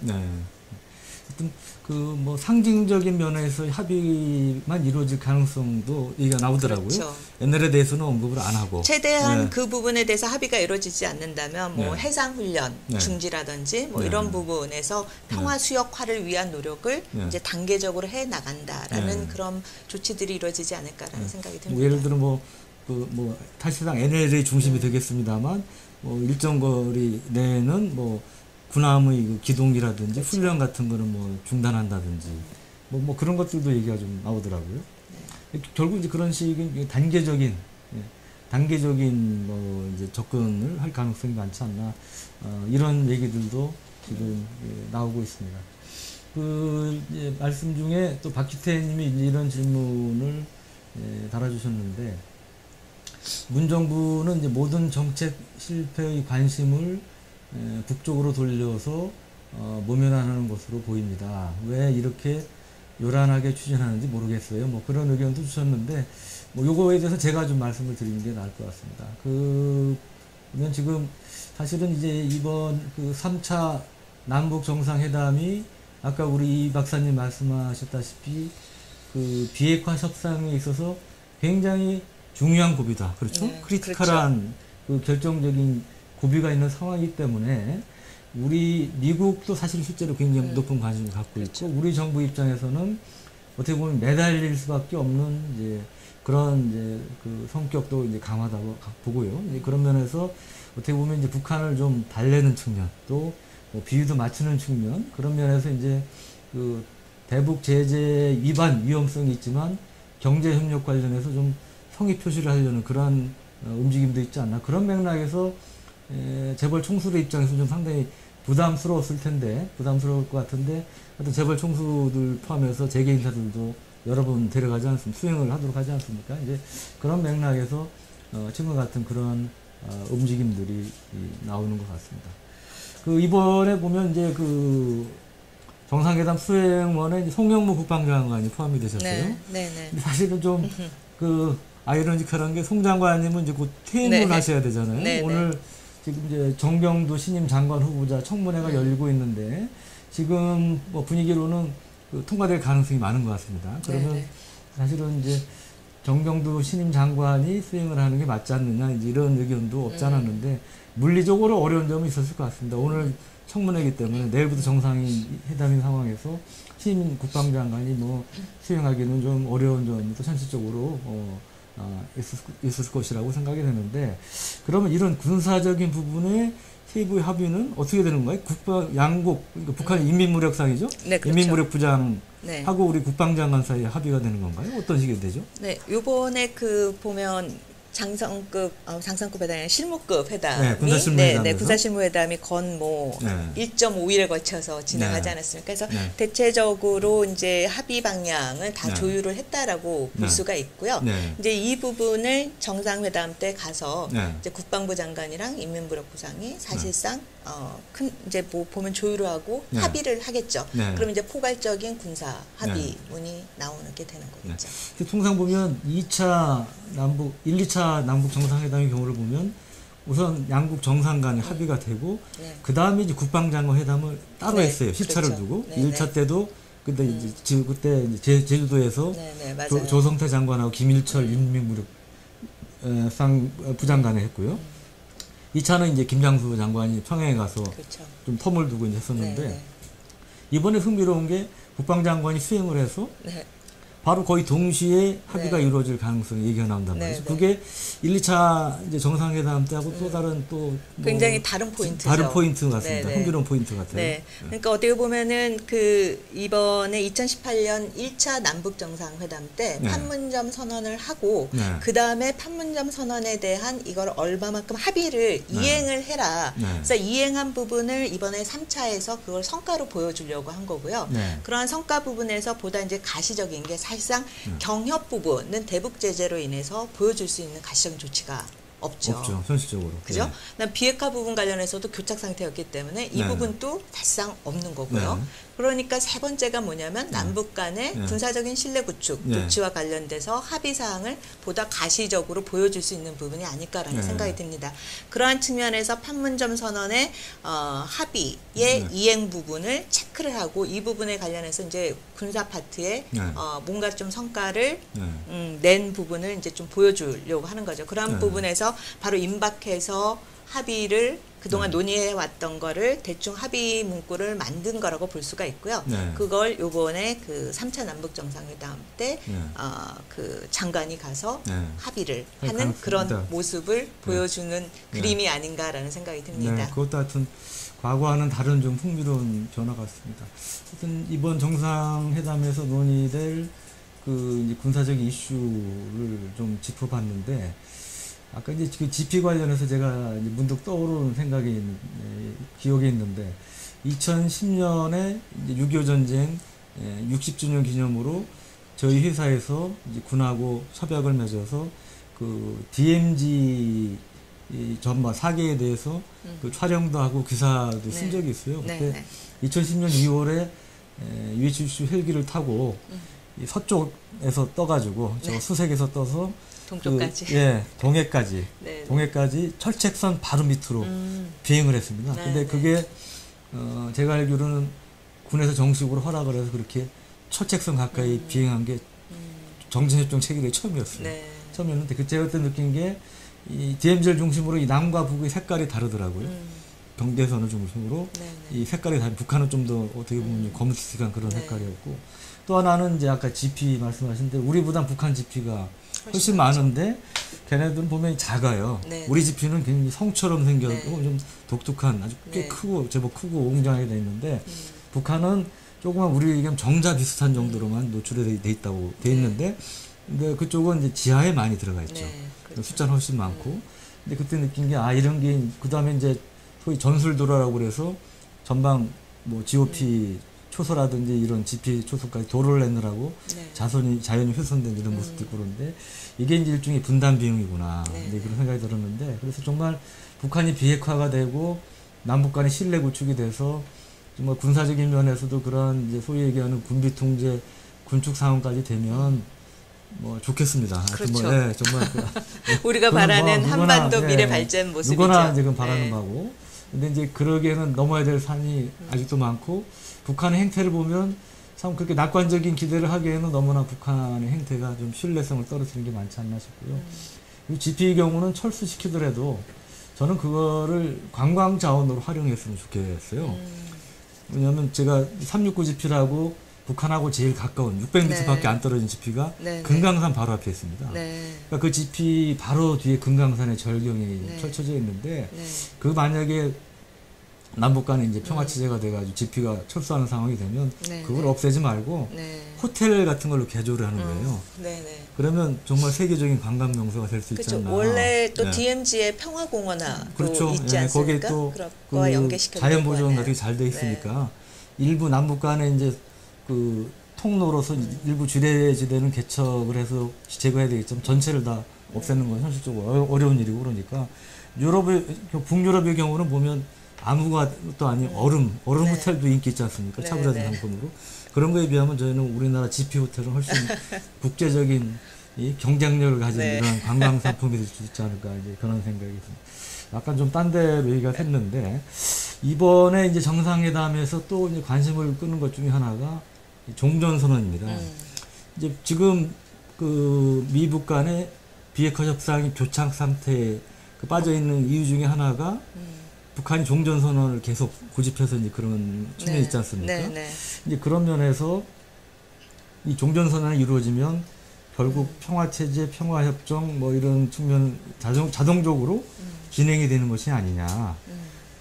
하여튼 그 뭐 상징적인 면에서 합의만 이루어질 가능성도 얘기가 나오더라고요. 그렇죠. 옛날에 대해서는 언급을 안 하고 최대한 네. 그 부분에 대해서 합의가 이루어지지 않는다면 뭐 네. 해상훈련 네. 중지라든지 뭐 네. 이런 부분에서 평화 수역화를 위한 노력을 네. 이제 단계적으로 해 나간다라는 네. 그런 조치들이 이루어지지 않을까라는 생각이 듭니다. 뭐 예를 들어 뭐 사실상 NLA 중심이 되겠습니다만 뭐 일정 거리 내에는 뭐 군함의 그 기동이라든지 그렇죠. 훈련 같은 거는 뭐 중단한다든지 뭐 그런 것들도 얘기가 좀 나오더라고요. 결국 이제 그런 식의 단계적인 뭐 이제 접근을 할 가능성이 많지 않나 이런 얘기들도 지금 나오고 있습니다. 그 이제 말씀 중에 또 박기태님이 이제 이런 질문을 달아주셨는데 문정부는 이제 모든 정책 실패의 관심을 북쪽으로 돌려서 모면하는 것으로 보입니다. 왜 이렇게 요란하게 추진하는지 모르겠어요. 뭐 그런 의견도 주셨는데 뭐 요거에 대해서 제가 좀 말씀을 드리는 게 나을 것 같습니다. 그러면 지금 사실은 이제 이번 그 3차 남북 정상회담이 아까 우리 이 박사님 말씀하셨다시피 그 비핵화 협상에 있어서 굉장히 중요한 고비다. 그렇죠? 네, 크리티컬한 그 결정적인 고비가 있는 상황이기 때문에 우리 미국도 사실 실제로 굉장히 높은 관심을 갖고 그렇죠. 있고 우리 정부 입장에서는 어떻게 보면 매달릴 수밖에 없는 이제 그런 이제 그 성격도 이제 강하다고 보고요. 이제 그런 면에서 어떻게 보면 이제 북한을 좀 달래는 측면 또 뭐 비위도 맞추는 측면 그런 면에서 이제 그 대북 제재 위반 위험성이 있지만 경제 협력 관련해서 좀 성의 표시를 하려는 그런 움직임도 있지 않나 그런 맥락에서 재벌 총수들 입장에서 좀 상당히 부담스러웠을 텐데 부담스러울 것 같은데 하여튼 재벌 총수들 포함해서 재계 인사들도 여러 번 데려가지 않습니까? 수행을 하도록 하지 않습니까? 이제 그런 맥락에서 지금 같은 그런 움직임들이 나오는 것 같습니다. 그 이번에 보면 이제 그 정상회담 수행원에 송영무 국방장관이 포함이 되셨어요. 네, 네, 네. 근데 사실은 좀 그 아이러니컬한 게 송 장관님은 이제 곧 퇴임을 네. 하셔야 되잖아요. 네, 오늘 네. 지금 이제 정경두 신임 장관 후보자 청문회가 열리고 있는데 지금 뭐 분위기로는 그 통과될 가능성이 많은 것 같습니다. 그러면 네. 사실은 이제 정경두 신임 장관이 수행을 하는 게 맞지 않느냐 이제 이런 의견도 없지 않았는데 물리적으로 어려운 점이 있었을 것 같습니다. 오늘 청문회이기 때문에 내일부터 정상회담인 상황에서 신임 국방장관이 뭐 수행하기는 좀 어려운 점이 또 현실적으로 있을 것이라고 생각이 되는데 그러면 이런 군사적인 부분의 세부의 합의는 어떻게 되는 거예요? 양국 그러니까 북한의 인민무력상이죠? 네, 그렇죠. 인민무력부장 네. 하고 우리 국방장관 사이에 합의가 되는 건가요? 어떤 식이 되죠? 네, 요번에 그 보면 장성급 회담이 아니라 실무급 회담이 네, 군사실무회담에서. 네, 군사실무회담이 건 뭐 네. 1.5일에 걸쳐서 진행하지 네. 않았습니까? 그래서 네. 대체적으로 이제 합의 방향을 다 네. 조율을 했다라고 볼 네. 수가 있고요. 네. 이제 이 부분을 정상회담 때 가서 네. 이제 국방부 장관이랑 인민무력부장이 사실상 큰 이제 뭐 보면 조율을 하고 네. 합의를 하겠죠. 네. 그럼 이제 포괄적인 군사 합의문이 나오게 되는 거겠죠. 통상 보면 1, 2차 남북 정상회담의 경우를 보면 우선 양국 정상 간에 합의가 되고 네. 그 다음에 이제 국방장관 회담을 따로 네, 했어요. 시차를 그렇죠. 두고 네, 1차 네. 때도 근데 이제 그때 이제 제주도에서 네, 네, 맞아요. 조성태 장관하고 김일철 인민무력 부장관에 했고요. 2차는 이제 김장수 장관이 평양에 가서 그렇죠. 좀 텀을 두고 이제 했었는데 네, 이번에 흥미로운 게 국방장관이 수행을 해서 네. 바로 거의 동시에 합의가 네. 이루어질 가능성이 얘기가 나온단 네, 말이죠. 네. 그게 1, 2차 이제 정상회담 때하고 또 다른 또 뭐 굉장히 다른 포인트죠. 다른 포인트 같습니다. 네, 네. 흥미로운 포인트 같아요. 네. 그러니까 어떻게 보면은 그 이번에 2018년 1차 남북 정상회담 때 네. 판문점 선언을 하고 네. 그 다음에 판문점 선언에 대한 이걸 얼마만큼 합의를 이행을 해라. 네. 그래서 이행한 부분을 이번에 3차에서 그걸 성과로 보여주려고 한 거고요. 네. 그러한 성과 부분에서 보다 이제 가시적인 게 사실상 경협 부분은 대북 제재로 인해서 보여줄 수 있는 가시적인 조치가 없죠. 없죠. 현실적으로. 그죠? 네. 난 비핵화 부분 관련해서도 교착 상태였기 때문에 이 네. 부분도 사실상 없는 거고요. 네. 그러니까 세 번째가 뭐냐면 남북 간의 네. 군사적인 신뢰 구축, 네. 녹지와 관련돼서 합의 사항을 보다 가시적으로 보여줄 수 있는 부분이 아닐까라는 네. 생각이 듭니다. 그러한 측면에서 판문점 선언의 합의의 네. 이행 부분을 체크를 하고 이 부분에 관련해서 이제 군사 파트에 네. 뭔가 좀 성과를 네. 낸 부분을 이제 좀 보여주려고 하는 거죠. 그런 네. 부분에서 바로 임박해서 합의를 그동안 네. 논의해 왔던 거를 대충 합의 문구를 만든 거라고 볼 수가 있고요. 네. 그걸 요번에 그 3차 남북 정상회담 때 네. 그 장관이 가서 네. 합의를 할 하는 가능성이 그런 있다. 모습을 보여주는 그림이 아닌가라는 생각이 듭니다. 네, 그것도 하여튼 과거와는 다른 좀 흥미로운 변화 같습니다. 하여튼 이번 정상회담에서 논의될 그 이제 군사적인 이슈를 좀 짚어봤는데, 아까 이제 그 GP 관련해서 제가 이제 문득 떠오르는 생각이 기억에 있는데, 2010년에 이제 6.25 전쟁 60주년 기념으로 저희 회사에서 이제 군하고 협약을 맺어서 그 DMZ 이 전마 사계에 대해서 그 촬영도 하고 기사도 쓴 적이 있어요. 네, 그때 네. 2010년 2월에 UH-60 헬기를 타고 이 서쪽에서 떠가지고 저 네. 수색에서 떠서 동쪽까지. 동해까지 네. 동해까지 철책선 바로 밑으로 비행을 했습니다. 네, 근데 네. 그게 제가 알기로는 군에서 정식으로 허락을 해서 그렇게 철책선 가까이 비행한 게 정전협정 체결의 처음이었어요. 네. 처음이었는데 그 제가 그때 느낀 게 이 DMZ를 중심으로 이 남과 북의 색깔이 다르더라고요. 경계선을 중심으로 네, 이 색깔이 다른, 북한은 좀 더 어떻게 보면 검은색한 그런 네. 색깔이었고, 또 하나는 이제 아까 GP 말씀하신데 우리보단 북한 GP가 훨씬 많은데 걔네들은 보면 작아요. 네. 우리 GP는 굉장히 성처럼 생겼고 네. 좀 독특한 아주 꽤 네. 크고 제법 크고 웅장하게 돼 있는데 북한은 조금만 우리 얘기하면 정자 비슷한 정도로만 노출이 돼 있다고 돼 있는데, 근데 그쪽은 이제 지하에 많이 들어가 있죠. 네, 그렇죠. 숫자는 훨씬 많고. 근데 그때 느낀 게, 이런 게, 그 다음에 이제 소위 전술도로라고 그래서 전방 뭐 GOP 초소라든지 이런 GP 초소까지 도로를 내느라고 네. 자연이 훼손된 이런 모습도 있고 그런데 이게 이제 일종의 분단 비용이구나. 네, 네, 그런 생각이 들었는데, 그래서 정말 북한이 비핵화가 되고 남북 간의 신뢰 구축이 돼서 정말 군사적인 면에서도 그런 이제 소위 얘기하는 군비 통제, 군축 상황까지 되면 뭐 좋겠습니다. 하여튼 그렇죠. 뭐, 정말 우리가 그건 바라는 뭐 누구나, 한반도 미래 발전 모습이죠. 누구나 지금 바라는 네. 바고. 근데 이제 그러기에는 넘어야 될 산이 아직도 많고, 북한의 행태를 보면 참 그렇게 낙관적인 기대를 하기에는 너무나 북한의 행태가 좀 신뢰성을 떨어뜨리는 게 많지 않나 싶고요. 그리고 GP의 경우는 철수시키더라도 저는 그거를 관광 자원으로 활용했으면 좋겠어요. 왜냐하면 제가 369 GP라고 북한하고 제일 가까운 600m밖에 네. 안 떨어진 GP가 네, 금강산 바로 앞에 있습니다. 네. 그러니까 그 GP 바로 뒤에 금강산의 절경이 네. 펼쳐져 있는데, 네. 그 만약에 남북 간에 이제 평화 체제가 돼가지고 GP가 철수하는 상황이 되면 네, 그걸 네. 없애지 말고 네. 호텔 같은 걸로 개조를 하는 거예요. 네, 네. 그러면 정말 세계적인 관광 명소가 될 수 있지 그렇죠. 않나. 원래 또 네. DMZ의 평화공원화도 그렇죠. 있지 예, 않습니까? 거기에 또 그런 그 거와 연계시켜 자연 보존 같은 게 잘 돼 있으니까 일부 남북 간에 이제 그 통로로서 일부 주례지대는 개척을 해서 제거해야 되겠지만 전체를 다 없애는 건 현실적으로 어려운 일이고, 그러니까 북유럽의 경우는 보면 아무것도 아닌 얼음 네. 호텔도 인기 있지 않습니까? 네, 차별화된 네. 상품으로. 그런 거에 비하면 저희는 우리나라 GP 호텔은 훨씬 국제적인 이 경쟁력을 가진 네. 이런 관광 상품이 될 수 있지 않을까, 이제 그런 생각이 듭니다. 약간 좀 딴 데로 얘기가 했는데, 이번에 이제 정상회담에서 또 이제 관심을 끄는 것 중에 하나가 종전선언입니다. 이제 지금 그 미북 간의 비핵화 협상이 교착 상태에 빠져 있는 이유 중에 하나가 북한이 종전선언을 계속 고집해서 이제 그런 측면이 네. 있지 않습니까? 네, 네. 이제 그런 면에서 이 종전선언이 이루어지면 결국 평화체제, 평화협정 뭐 이런 측면 자동적으로 진행이 되는 것이 아니냐.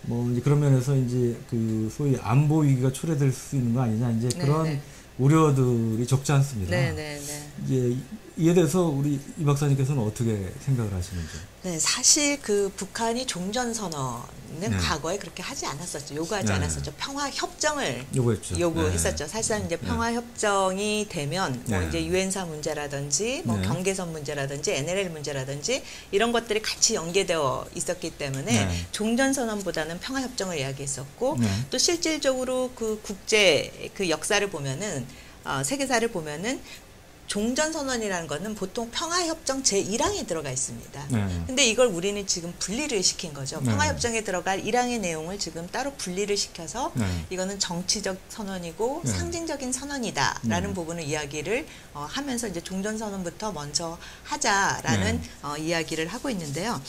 뭐 이제 그런 면에서 이제 그 소위 안보 위기가 초래될 수 있는 거 아니냐. 이제 네, 그런 네. 우려들이 적지 않습니다. 네, 네, 네. 이제 이에 대해서 우리 이 박사님께서는 어떻게 생각을 하시는지? 네, 사실 그 북한이 종전선언은 네. 과거에 그렇게 하지 않았었죠. 요구하지 않았었죠. 평화협정을 요구했었죠. 사실상 이제 평화협정이 되면 뭐 이제 유엔사 문제라든지 뭐 경계선 문제라든지 NLL 문제라든지 이런 것들이 같이 연계되어 있었기 때문에 종전선언보다는 평화협정을 이야기했었고 또 실질적으로 그 국제 그 역사를 보면은 세계사를 보면은 종전선언이라는 것은 보통 평화협정 제1항에 들어가 있습니다. 근데 이걸 우리는 지금 분리를 시킨 거죠. 평화협정에 들어갈 1항의 내용을 지금 따로 분리를 시켜서 이거는 정치적 선언이고 상징적인 선언이다라는 부분을 이야기를 하면서 이제 종전선언부터 먼저 하자라는 이야기를 하고 있는데요.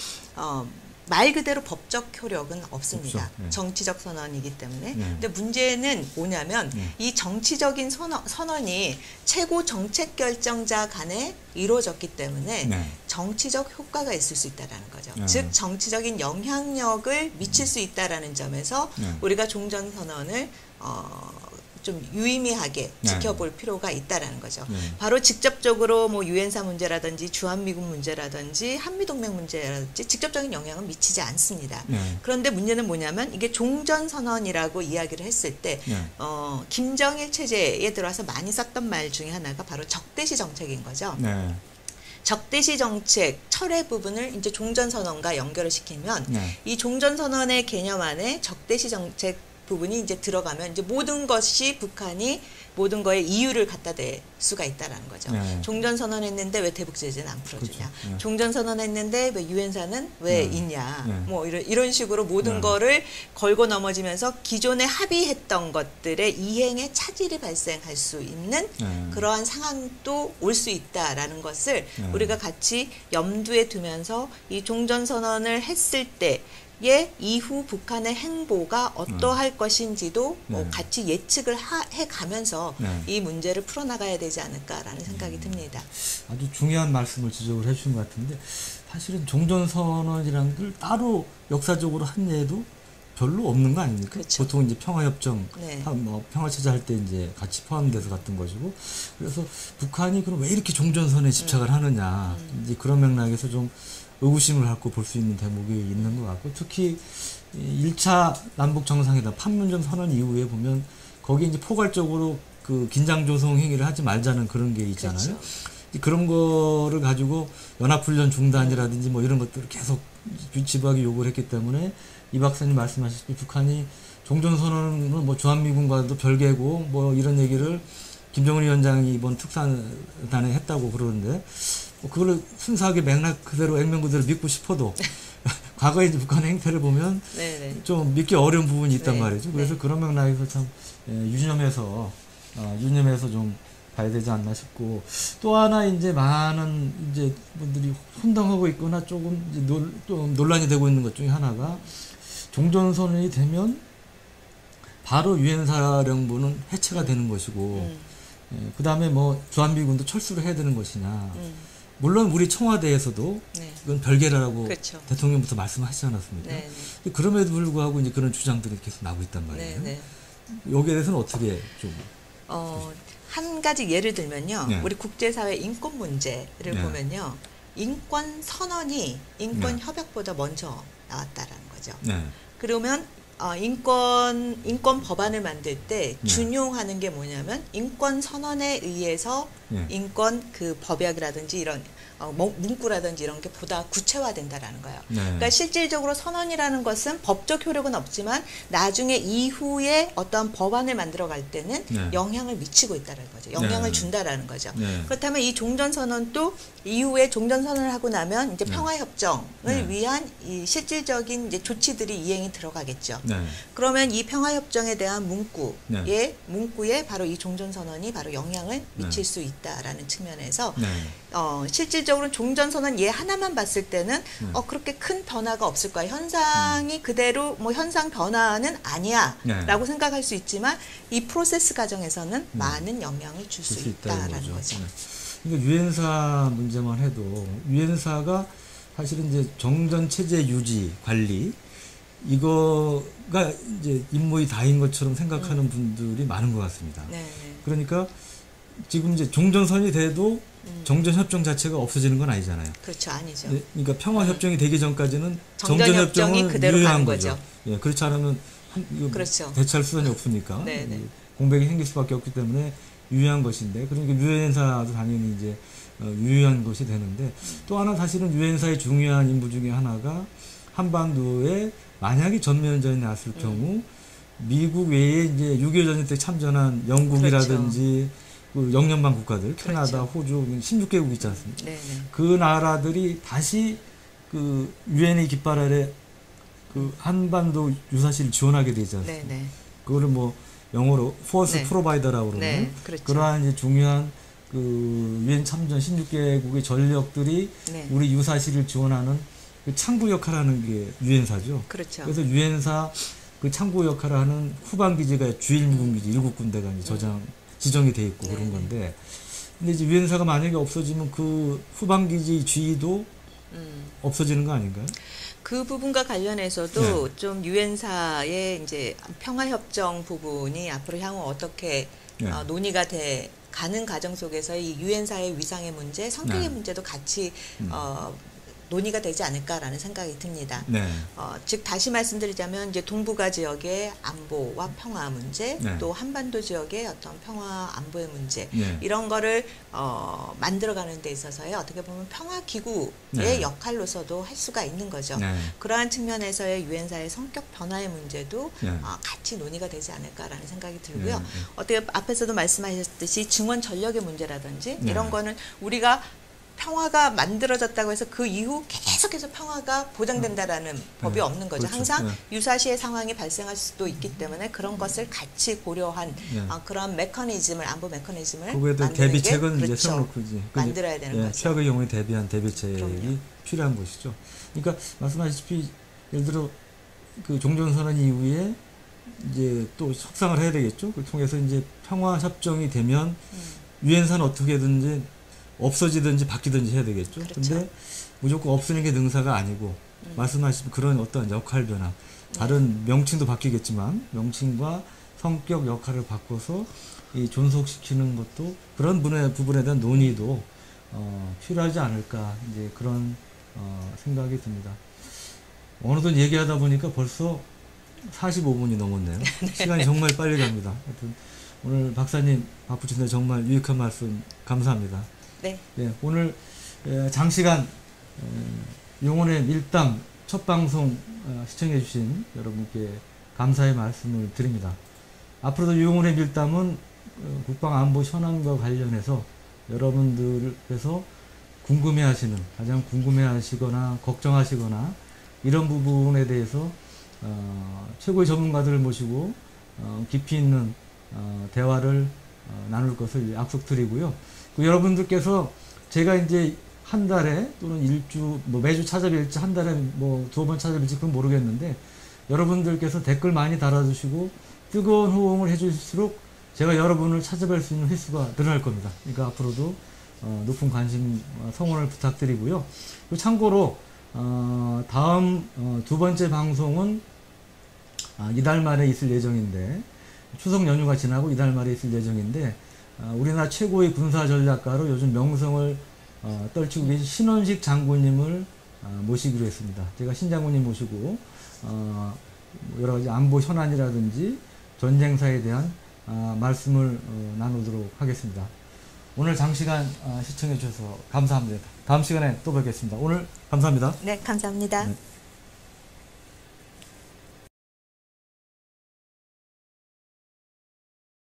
말 그대로 법적 효력은 없습니다. 정치적 선언이기 때문에. 근데 문제는 뭐냐면 이 정치적인 선언이 최고 정책 결정자 간에 이루어졌기 때문에 정치적 효과가 있을 수 있다라는 거죠. 즉 정치적인 영향력을 미칠 수 있다라는 점에서 우리가 종전선언을 좀 유의미하게 지켜볼 필요가 있다라는 거죠. 바로 직접적으로 뭐 유엔사 문제라든지 주한미군 문제라든지 한미동맹 문제라든지 직접적인 영향은 미치지 않습니다. 그런데 문제는 뭐냐면 이게 종전선언이라고 이야기를 했을 때 김정일 체제에 들어와서 많이 썼던 말 중에 하나가 바로 적대시 정책인 거죠. 적대시 정책 철회 부분을 이제 종전선언과 연결을 시키면 이 종전선언의 개념 안에 적대시 정책 부분이 이제 들어가면 이제 모든 것이 북한이 모든 거에 이유를 갖다 댈 수가 있다라는 거죠. 종전선언했는데 왜 대북제재는 안 풀어주냐. 그렇죠. 종전선언했는데 왜 유엔사는 왜 있냐. 뭐 이런 식으로 모든 거를 걸고 넘어지면서 기존에 합의했던 것들의 이행에 차질이 발생할 수 있는 그러한 상황도 올 수 있다라는 것을 우리가 같이 염두에 두면서 이 종전선언을 했을 때 이후 북한의 행보가 어떠할 것인지도 같이 예측을 해가면서 이 문제를 풀어나가야 되지 않을까라는 생각이 듭니다. 아주 중요한 말씀을 지적을 해주신 것 같은데 사실은 종전선언이라는 걸 따로 역사적으로 한 예도 별로 없는 거 아닙니까? 그렇죠. 보통 이제 평화협정, 뭐 평화체제 할 때 이제 같이 포함돼서 갔던 것이고 그래서 북한이 그럼 왜 이렇게 종전선언에 집착을 하느냐 이제 그런 맥락에서 좀 의구심을 갖고 볼 수 있는 대목이 있는 것 같고 특히 1차 남북 정상회담 판문점 선언 이후에 보면 거기에 이제 포괄적으로 그 긴장 조성 행위를 하지 말자는 그런 게 있잖아요. 그렇죠. 그런 거를 가지고 연합훈련 중단이라든지 뭐 이런 것들을 계속 지부하게 요구를 했기 때문에 이 박사님 말씀하셨듯이 북한이 종전선언은 뭐 주한미군과도 별개고 뭐 이런 얘기를 김정은 위원장이 이번 특사단에 했다고 그러는데 그걸 순수하게 맥락 그대로 액면 그대로 믿고 싶어도 과거의 이제 북한의 행태를 보면 좀 믿기 어려운 부분이 있단 말이죠. 그래서 그런 맥락에서 참 유념해서 좀 봐야 되지 않나 싶고 또 하나 이제 많은 이제 분들이 혼동하고 있거나 조금 이제 좀 논란이 되고 있는 것 중에 하나가 종전선언이 되면 바로 유엔사령부는 해체가 되는 것이고 그 다음에 뭐 주한미군도 철수를 해야 되는 것이냐. 물론 우리 청와대에서도 이건 별개라고 대통령부터 말씀하시지 않았습니까? 그럼에도 불구하고 이제 그런 주장들이 계속 나오고 있단 말이에요. 여기에 대해서는 어떻게 좀? 한 가지 예를 들면요. 우리 국제사회 인권 문제를 보면요. 인권 선언이 인권 협약보다 먼저 나왔다라는 거죠. 그러면 인권 법안을 만들 때 준용하는 게 뭐냐면 인권 선언에 의해서 인권 그 법약이라든지 이런 문구라든지 이런 게 보다 구체화된다라는 거예요. 그러니까 실질적으로 선언이라는 것은 법적 효력은 없지만 나중에 이후에 어떠한 법안을 만들어 갈 때는 영향을 미치고 있다는 거죠. 영향을 준다라는 거죠. 그렇다면 이 종전선언도 이후에 종전선언을 하고 나면 이제 평화협정을 위한 이 실질적인 이제 조치들이 이행이 들어가겠죠. 그러면 이 평화협정에 대한 문구에 바로 이 종전선언이 바로 영향을 미칠 수 있다라는 측면에서 실질적으로 종전선언 하나만 봤을 때는 그렇게 큰 변화가 없을 거야. 현상이 그대로 뭐 현상 변화는 아니야 라고 생각할 수 있지만 이 프로세스 과정에서는 많은 영향을 줄 수 있다라는 거죠. 그러니까 유엔사 문제만 해도 유엔사가 사실은 이제 정전 체제 유지 관리 이거가 이제 임무의 다인 것처럼 생각하는 분들이 많은 것 같습니다. 그러니까 지금 이제 종전선이 돼도 정전협정 자체가 없어지는 건 아니잖아요. 그렇죠, 아니죠. 네, 그러니까 평화협정이 되기 전까지는 정전협정이 정전협정은 그대로 유효한 가는 거죠. 예, 그렇지 않으면 그렇죠. 대체할 수단이 없으니까 네네. 공백이 생길 수밖에 없기 때문에 유효한 것인데, 그러니까 유엔사도 당연히 이제 유효한 것이 되는데, 또 하나 사실은 유엔사의 중요한 임무 중에 하나가 한반도에 만약에 전면전이 났을 경우 미국 외에 이제 6.25 전쟁 때 참전한 영국이라든지 그 영연방 국가들, 캐나다, 그렇죠. 호주 16개국 있지 않습니까? 네네. 그 나라들이 다시 그 유엔의 깃발 아래 그 한반도 유사시를 지원하게 되지 않습니까? 네네. 그거를 뭐 영어로 force 네. provider라고 그러는 네, 그렇죠. 그러한 이제 중요한 그 유엔 참전 16개국의 전력들이 네. 우리 유사시를 지원하는 그 창구 역할을 하는 게 유엔사죠. 그렇죠. 그래서 유엔사 그 창구 역할을 하는 후방 기지가 주일미군 기지 7군데가 이제 지정이 돼 있고 그런 건데, 근데 이제 유엔사가 만약에 없어지면 그 후방 기지 지휘도 없어지는 거 아닌가요? 그 부분과 관련해서도 네. 좀 유엔사의 이제 평화협정 부분이 앞으로 향후 어떻게 네. 논의가 돼 가는 과정 속에서 이 유엔사의 위상의 문제, 성격의 네. 문제도 같이 논의가 되지 않을까라는 생각이 듭니다. 네. 즉 다시 말씀드리자면 이제 동북아 지역의 안보와 평화 문제, 네. 또 한반도 지역의 어떤 평화 안보의 문제, 네. 이런 거를 만들어가는 데 있어서의 어떻게 보면 평화 기구의 네. 역할로서도 할 수가 있는 거죠. 네. 그러한 측면에서의 유엔사의 성격 변화의 문제도 네. 같이 논의가 되지 않을까라는 생각이 들고요. 네. 어떻게 앞에서도 말씀하셨듯이 증원 전력의 문제라든지 네. 이런 거는 우리가 평화가 만들어졌다고 해서 그 이후 계속해서 평화가 보장된다라는 법이 없는 거죠. 그렇죠. 항상 네. 유사시의 상황이 발생할 수도 있기 때문에 그런 것을 같이 고려한 네. 그런 메커니즘을, 안보 메커니즘을 그거에 대한 만드는 대비책은 게 이제 그렇죠. 세워놓고 이제 만들어야 되는 거죠. 최악의 경우에 대비한 대비책이 그럼요. 필요한 것이죠. 그러니까 말씀하셨다시피 예를 들어 그 종전선언 이후에 이제 또 협상을 해야 되겠죠. 그걸 통해서 이제 평화 협정이 되면 유엔사는 어떻게든지 없어지든지 바뀌든지 해야 되겠죠. 그렇죠. 근데 무조건 없애는 게 능사가 아니고 말씀하신 그런 어떤 역할 변화, 다른 명칭도 바뀌겠지만 명칭과 성격 역할을 바꿔서 이 존속시키는 것도 그런 부분에 대한 논의도 필요하지 않을까, 이제 그런 생각이 듭니다. 어느덧 얘기하다 보니까 벌써 45분이 넘었네요. 시간이 정말 빨리 갑니다. 하여튼 오늘 박사님 바쁘신데 정말 유익한 말씀 감사합니다. 네. 예, 오늘 장시간 용원의 밀당 첫 방송 시청해 주신 여러분께 감사의 말씀을 드립니다. 앞으로도 용원의 밀당은 국방안보 현안과 관련해서 여러분들께서 궁금해하시는, 가장 궁금해하시거나 걱정하시거나 이런 부분에 대해서 최고의 전문가들을 모시고 깊이 있는 대화를 나눌 것을 약속드리고요. 여러분들께서 제가 이제 한 달에 또는 일주, 뭐 매주 찾아뵐지 한 달에 뭐 2번 찾아뵐지 그건 모르겠는데, 여러분들께서 댓글 많이 달아주시고 뜨거운 호응을 해주실수록 제가 여러분을 찾아뵐 수 있는 횟수가 늘어날 겁니다. 그러니까 앞으로도 높은 관심 성원을 부탁드리고요. 참고로 다음 2번째 방송은 이달 말에 있을 예정인데, 추석 연휴가 지나고 이달 말에 있을 예정인데, 우리나라 최고의 군사전략가로 요즘 명성을 떨치고 계신 신원식 장군님을 모시기로 했습니다. 제가 신 장군님 모시고 여러 가지 안보 현안이라든지 전쟁사에 대한 말씀을 나누도록 하겠습니다. 오늘 장시간 시청해 주셔서 감사합니다. 다음 시간에 또 뵙겠습니다. 오늘 감사합니다. 네, 감사합니다. 네.